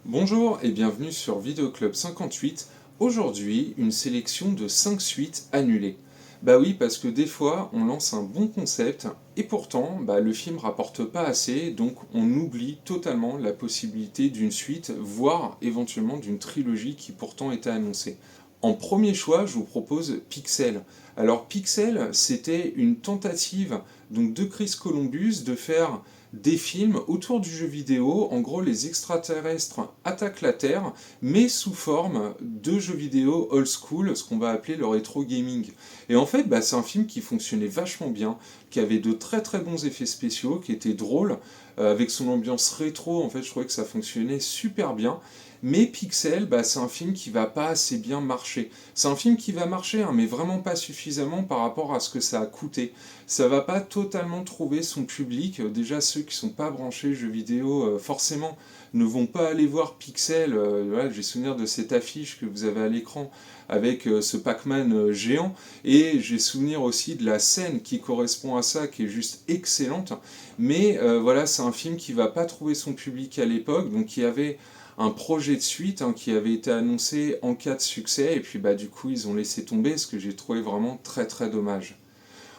Bonjour et bienvenue sur Vidéo Club 58. Aujourd'hui, une sélection de 5 suites annulées. Bah oui, parce que des fois, on lance un bon concept et pourtant, le film rapporte pas assez, donc on oublie totalement la possibilité d'une suite, voire éventuellement d'une trilogie qui pourtant était annoncée. En premier choix, je vous propose Pixel. Alors Pixel, c'était une tentative donc de Chris Columbus de faire des films autour du jeu vidéo. En gros, les extraterrestres attaquent la Terre, mais sous forme de jeux vidéo old school, ce qu'on va appeler le rétro gaming. Et en fait, c'est un film qui fonctionnait vachement bien, qui avait de très très bons effets spéciaux, qui était drôle, avec son ambiance rétro. En fait, je trouvais que ça fonctionnait super bien. Mais Pixel, c'est un film qui va pas assez bien marcher. C'est un film qui va marcher, hein, mais vraiment pas suffisamment par rapport à ce que ça a coûté. Ça va pas totalement trouver son public. Déjà, ceux qui sont pas branchés jeux vidéo, forcément, ne vont pas aller voir Pixel. Voilà, j'ai souvenir de cette affiche que vous avez à l'écran avec ce Pac-Man géant. Et j'ai souvenir aussi de la scène qui correspond à ça, qui est juste excellente. Mais voilà, c'est un film qui va pas trouver son public à l'époque. Donc il y avait un projet de suite qui avait été annoncé en cas de succès, et puis du coup ils ont laissé tomber, ce que j'ai trouvé vraiment très très dommage.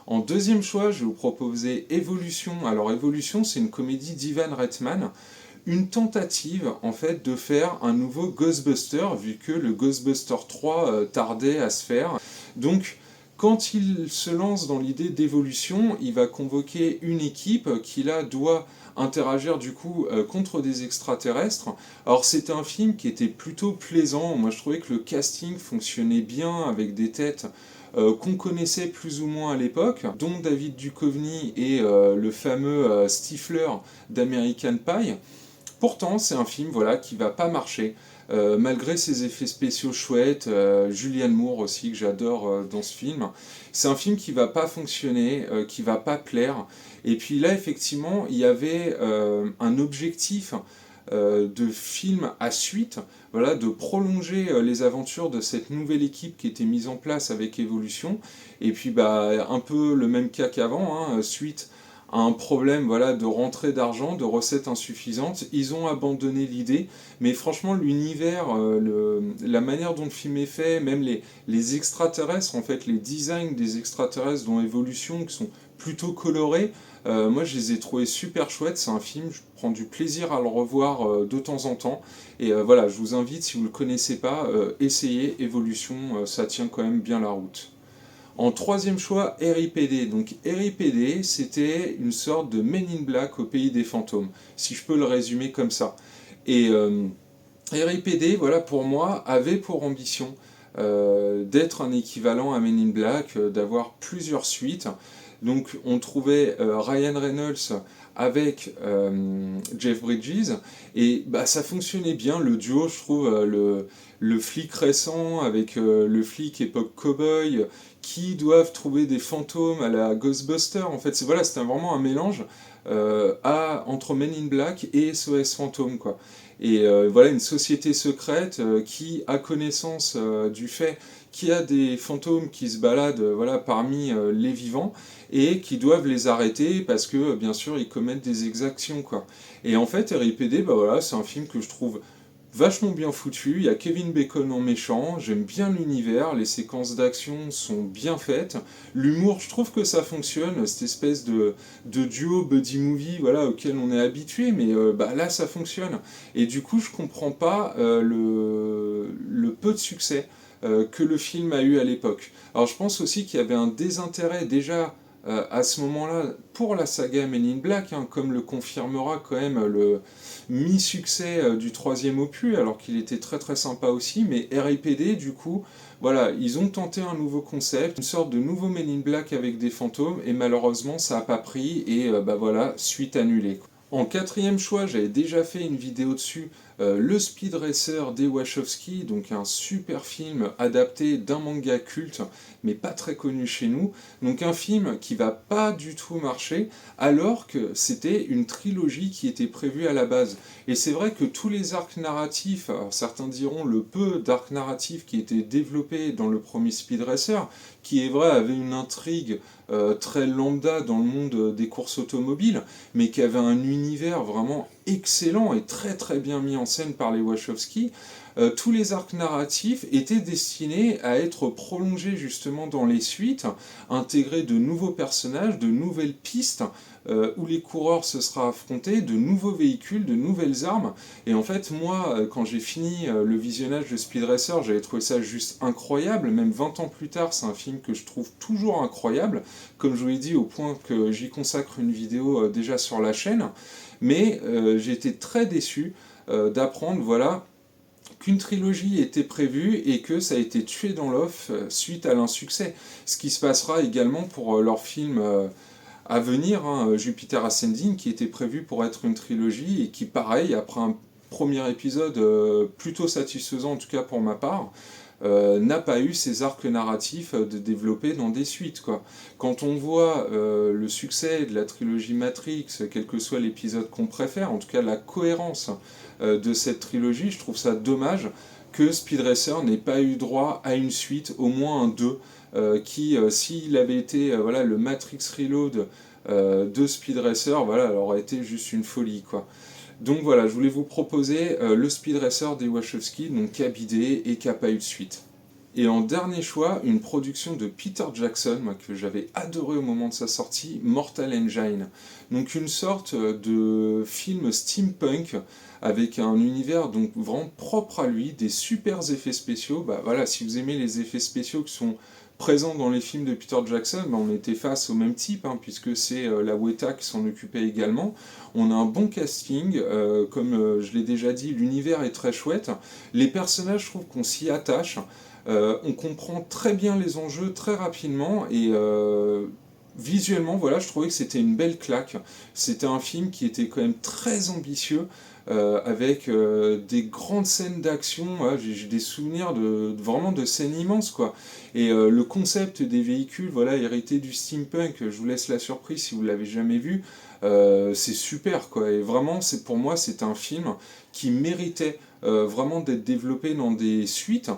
En deuxième choix, je vais vous proposer Evolution. Alors Evolution, c'est une comédie d'Ivan Reitman, une tentative en fait de faire un nouveau Ghostbuster, vu que le Ghostbuster 3 tardait à se faire. Donc quand il se lance dans l'idée d'évolution, il va convoquer une équipe qui là doit interagir du coup contre des extraterrestres. Alors c'était un film qui était plutôt plaisant, moi je trouvais que le casting fonctionnait bien avec des têtes qu'on connaissait plus ou moins à l'époque, dont David Duchovny et le fameux Stifler d'American Pie. Pourtant, c'est un film voilà, qui va pas marcher. Malgré ses effets spéciaux chouettes, Julianne Moore aussi que j'adore dans ce film, c'est un film qui va pas fonctionner, qui va pas plaire. Et puis là, effectivement, il y avait un objectif de film à suite, voilà, de prolonger les aventures de cette nouvelle équipe qui était mise en place avec Evolution. Et puis un peu le même cas qu'avant, hein, suite à un problème voilà, de rentrée d'argent, de recettes insuffisantes. Ils ont abandonné l'idée, mais franchement l'univers, la manière dont le film est fait, même les extraterrestres, en fait les designs des extraterrestres dont Evolution, qui sont plutôt colorés, moi je les ai trouvés super chouettes. C'est un film, je prends du plaisir à le revoir de temps en temps. Et voilà, je vous invite, si vous ne le connaissez pas, essayez Evolution, ça tient quand même bien la route. En troisième choix, RIPD. Donc RIPD, c'était une sorte de Men in Black au pays des fantômes, si je peux le résumer comme ça. Et RIPD, voilà, pour moi, avait pour ambition d'être un équivalent à Men in Black, d'avoir plusieurs suites. Donc on trouvait Ryan Reynolds avec Jeff Bridges, et ça fonctionnait bien, le duo, je trouve, le flic récent avec le flic époque cowboy, qui doivent trouver des fantômes à la Ghostbuster. En fait, voilà, c'était vraiment un mélange entre Men in Black et SOS Fantôme, quoi. Et voilà, une société secrète qui a connaissance du fait qu'il y a des fantômes qui se baladent voilà, parmi les vivants et qui doivent les arrêter parce que, bien sûr, ils commettent des exactions, quoi. Et en fait, R.I.P.D., voilà, c'est un film que je trouve vachement bien foutu. Il y a Kevin Bacon en méchant, j'aime bien l'univers, les séquences d'action sont bien faites. L'humour, je trouve que ça fonctionne, cette espèce de duo buddy movie voilà, auquel on est habitué, mais là ça fonctionne. Et du coup, je comprends pas le peu de succès que le film a eu à l'époque. Alors je pense aussi qu'il y avait un désintérêt déjà à ce moment-là pour la saga Men in Black, hein, comme le confirmera quand même le mi-succès du troisième opus, alors qu'il était très très sympa aussi, mais R.I.P.D. du coup, voilà, ils ont tenté un nouveau concept, une sorte de nouveau Men in Black avec des fantômes, et malheureusement ça n'a pas pris, et voilà, suite annulée. En quatrième choix, j'avais déjà fait une vidéo dessus, le Speed Racer des Wachowski, donc un super film adapté d'un manga culte, mais pas très connu chez nous. Donc un film qui va pas du tout marcher, alors que c'était une trilogie qui était prévue à la base. Et c'est vrai que tous les arcs narratifs, alors certains diront le peu d'arcs narratifs qui étaient développés dans le premier Speed Racer, qui est vrai avait une intrigue très lambda dans le monde des courses automobiles, mais qui avait un univers vraiment excellent et très très bien mis en en scène par les Wachowski, tous les arcs narratifs étaient destinés à être prolongés justement dans les suites, intégrer de nouveaux personnages, de nouvelles pistes, où les coureurs se seraient affrontés, de nouveaux véhicules, de nouvelles armes. Et en fait, moi, quand j'ai fini le visionnage de Speed Racer, j'avais trouvé ça juste incroyable. Même 20 ans plus tard, c'est un film que je trouve toujours incroyable. Comme je vous l'ai dit, au point que j'y consacre une vidéo déjà sur la chaîne. Mais j'ai été très déçu d'apprendre, voilà, qu'une trilogie était prévue et que ça a été tué dans l'œuf suite à l'insuccès. Ce qui se passera également pour leur film à venir, hein, Jupiter Ascending, qui était prévu pour être une trilogie et qui, pareil, après un premier épisode plutôt satisfaisant, en tout cas pour ma part, n'a pas eu ces arcs narratifs de développer dans des suites, quoi. Quand on voit le succès de la trilogie Matrix, quel que soit l'épisode qu'on préfère, en tout cas la cohérence de cette trilogie, je trouve ça dommage que Speed Racer n'ait pas eu droit à une suite, au moins un 2, qui, s'il avait été voilà, le Matrix Reload de Speed Racer, voilà, elle aurait été juste une folie, quoi. Donc voilà, je voulais vous proposer le Speed Racer des Wachowski, donc qui a bidé et qui n'a pas eu de suite. Et en dernier choix, une production de Peter Jackson, moi, que j'avais adoré au moment de sa sortie, Mortal Engine. Donc une sorte de film steampunk avec un univers donc vraiment propre à lui, des super effets spéciaux. Bah voilà, si vous aimez les effets spéciaux qui sont présents dans les films de Peter Jackson, bah on était face au même type, hein, puisque c'est la Weta qui s'en occupait également. On a un bon casting, comme je l'ai déjà dit, l'univers est très chouette. Les personnages, je trouve qu'on s'y attache. On comprend très bien les enjeux très rapidement et visuellement, voilà, je trouvais que c'était une belle claque. C'était un film qui était quand même très ambitieux, avec des grandes scènes d'action. Voilà, j'ai des souvenirs vraiment de scènes immenses, quoi. Et le concept des véhicules, voilà, hérité du steampunk, je vous laisse la surprise si vous l'avez jamais vu. C'est super, quoi. Et vraiment, pour moi, c'est un film qui méritait vraiment d'être développé dans des suites.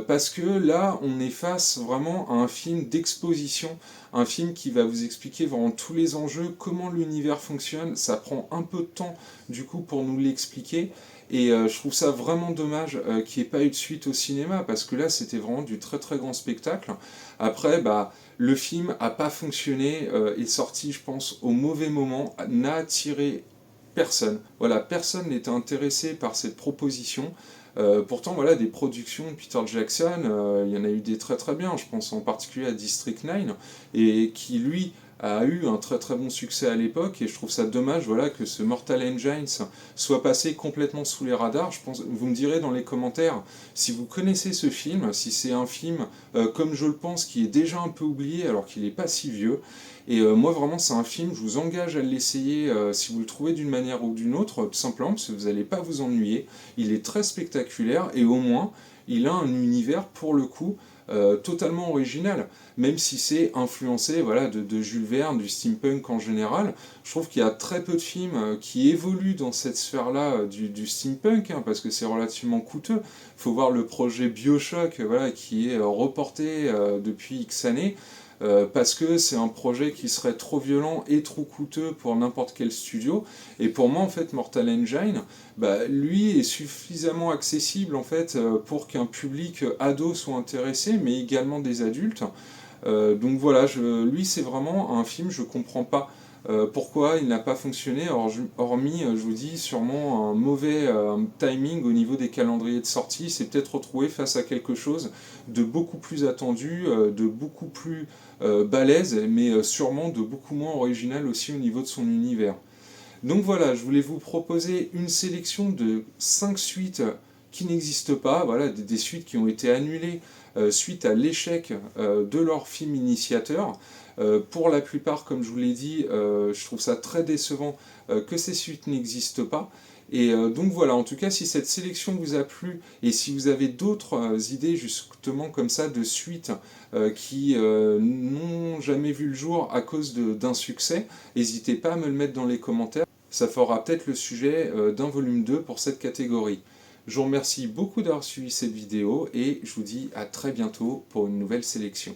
Parce que là, on est face vraiment à un film d'exposition, un film qui va vous expliquer vraiment tous les enjeux, comment l'univers fonctionne. Ça prend un peu de temps, du coup, pour nous l'expliquer. Et je trouve ça vraiment dommage qu'il n'y ait pas eu de suite au cinéma, parce que là, c'était vraiment du très très grand spectacle. Après, bah, le film n'a pas fonctionné, est sorti, je pense, au mauvais moment, n'a attiré personne. Voilà, personne n'était intéressé par cette proposition. Pourtant, voilà, des productions de Peter Jackson, il y en a eu des très très bien, je pense en particulier à District 9, et qui lui a eu un très très bon succès à l'époque, et je trouve ça dommage, voilà, que ce Mortal Engines soit passé complètement sous les radars. Je pense, vous me direz dans les commentaires si vous connaissez ce film, si c'est un film, comme je le pense, qui est déjà un peu oublié alors qu'il n'est pas si vieux. Et moi vraiment c'est un film, je vous engage à l'essayer si vous le trouvez d'une manière ou d'une autre, tout simplement parce que vous n'allez pas vous ennuyer. Il est très spectaculaire et au moins il a un univers pour le coup totalement original, même si c'est influencé, voilà, de Jules Verne, du steampunk en général. Je trouve qu'il y a très peu de films qui évoluent dans cette sphère-là du steampunk, hein, parce que c'est relativement coûteux. Il faut voir le projet BioShock, voilà, qui est reporté depuis X années. Parce que c'est un projet qui serait trop violent et trop coûteux pour n'importe quel studio. Et pour moi, en fait, Mortal Engine, bah, lui est suffisamment accessible en fait pour qu'un public ado soit intéressé, mais également des adultes. Donc voilà, lui c'est vraiment un film, je comprends pas pourquoi il n'a pas fonctionné, hormis, je vous dis, sûrement un mauvais timing au niveau des calendriers de sortie. Il s'est peut-être retrouvé face à quelque chose de beaucoup plus attendu, de beaucoup plus balèze, mais sûrement de beaucoup moins original aussi au niveau de son univers. Donc voilà, je voulais vous proposer une sélection de 5 suites qui n'existent pas, voilà, des suites qui ont été annulées suite à l'échec de leur film initiateur. Pour la plupart, comme je vous l'ai dit, je trouve ça très décevant que ces suites n'existent pas. Et donc voilà, en tout cas, si cette sélection vous a plu et si vous avez d'autres idées justement comme ça de suites qui n'ont jamais vu le jour à cause d'un succès, n'hésitez pas à me le mettre dans les commentaires. Ça fera peut-être le sujet d'un volume 2 pour cette catégorie. Je vous remercie beaucoup d'avoir suivi cette vidéo et je vous dis à très bientôt pour une nouvelle sélection.